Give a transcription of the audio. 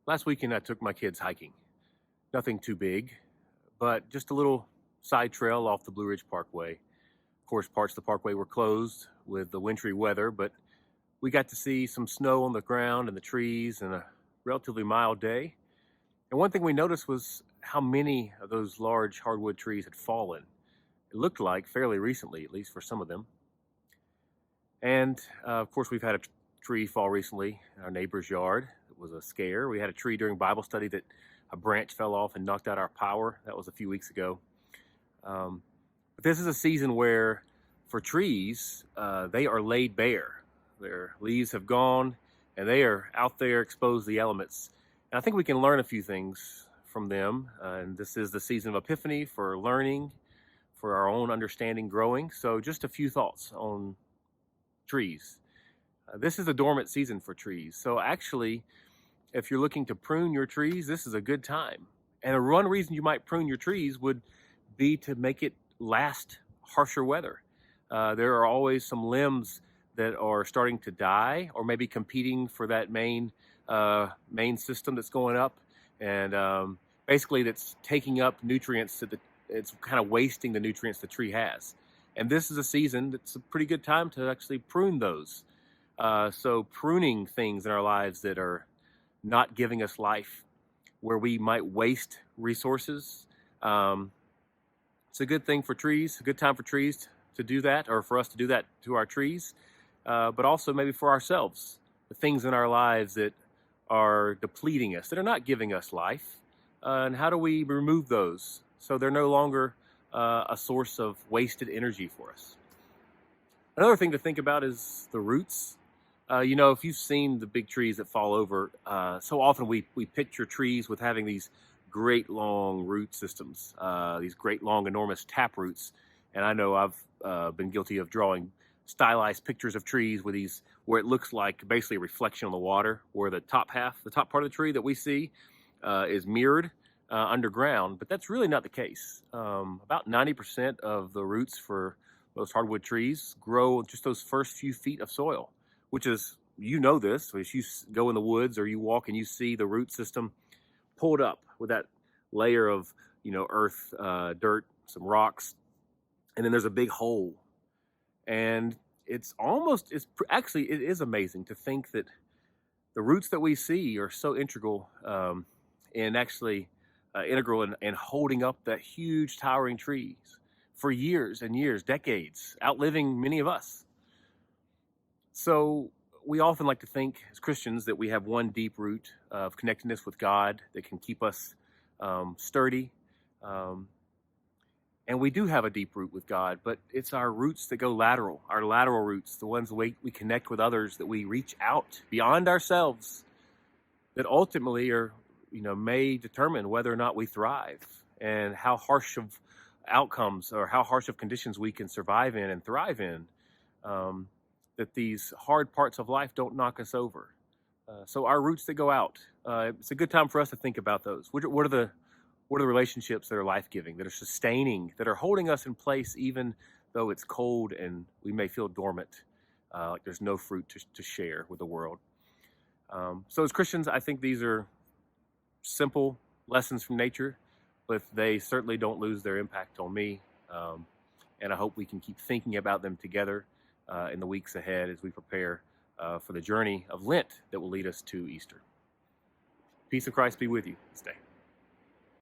Last weekend, I took my kids hiking. Nothing too big, but just a little side trail off the Blue Ridge Parkway. Of course, parts of the parkway were closed with the wintry weather, but we got to see some snow on the ground and the trees and a relatively mild day. And one thing we noticed was how many of those large hardwood trees had fallen. It looked like fairly recently, at least for some of them. And of course, we've had a tree fall recently in our neighbor's yard. It was a scare. We had a tree during Bible study that a branch fell off and knocked out our power. That was a few weeks ago. But this is a season where, for trees, they are laid bare. Their leaves have gone, and they are out there exposed to the elements. And I think we can learn a few things from them. And this is the season of Epiphany for learning, for our own understanding growing. So just a few thoughts on trees. This is a dormant season for trees. So actually, if you're looking to prune your trees, this is a good time. And one reason you might prune your trees would be to make it last harsher weather. There are always some limbs that are starting to die or maybe competing for that main system that's going up. And basically that's taking up nutrients that it's kind of wasting the nutrients the tree has. And this is a season that's a pretty good time to actually prune those. So pruning things in our lives that are not giving us life, where we might waste resources. It's a good thing for trees, a good time for trees to do that, or for us to do that to our trees, but also maybe for ourselves, the things in our lives that are depleting us, that are not giving us life. And how do we remove those so they're no longer a source of wasted energy for us? Another thing to think about is the roots. If you've seen the big trees that fall over, so often we picture trees with having these great long root systems, these great long enormous tap roots. And I know I've been guilty of drawing stylized pictures of trees with these, where it looks like basically a reflection on the water, where the top part of the tree that we see is mirrored underground, but that's really not the case. About 90% of the roots for most hardwood trees grow just those first few feet of soil, which is, this, if you go in the woods or you walk and you see the root system pulled up with that layer of, earth, dirt, some rocks, and then there's a big hole. And it is amazing to think that the roots that we see are so integral in holding up that huge towering trees for years and years, decades, outliving many of us. So we often like to think as Christians that we have one deep root of connectedness with God that can keep us sturdy. And we do have a deep root with God, but it's our roots that go lateral, our lateral roots, the ones we connect with others, that we reach out beyond ourselves, that ultimately may determine whether or not we thrive and how harsh of outcomes or how harsh of conditions we can survive in and thrive in. That these hard parts of life don't knock us over. So our roots that go out, it's a good time for us to think about those. What are the relationships that are life-giving, that are sustaining, that are holding us in place even though it's cold and we may feel dormant, like there's no fruit to share with the world. So as Christians, I think these are simple lessons from nature, but they certainly don't lose their impact on me. And I hope we can keep thinking about them together in the weeks ahead as we prepare for the journey of Lent that will lead us to Easter. Peace of Christ be with you this day.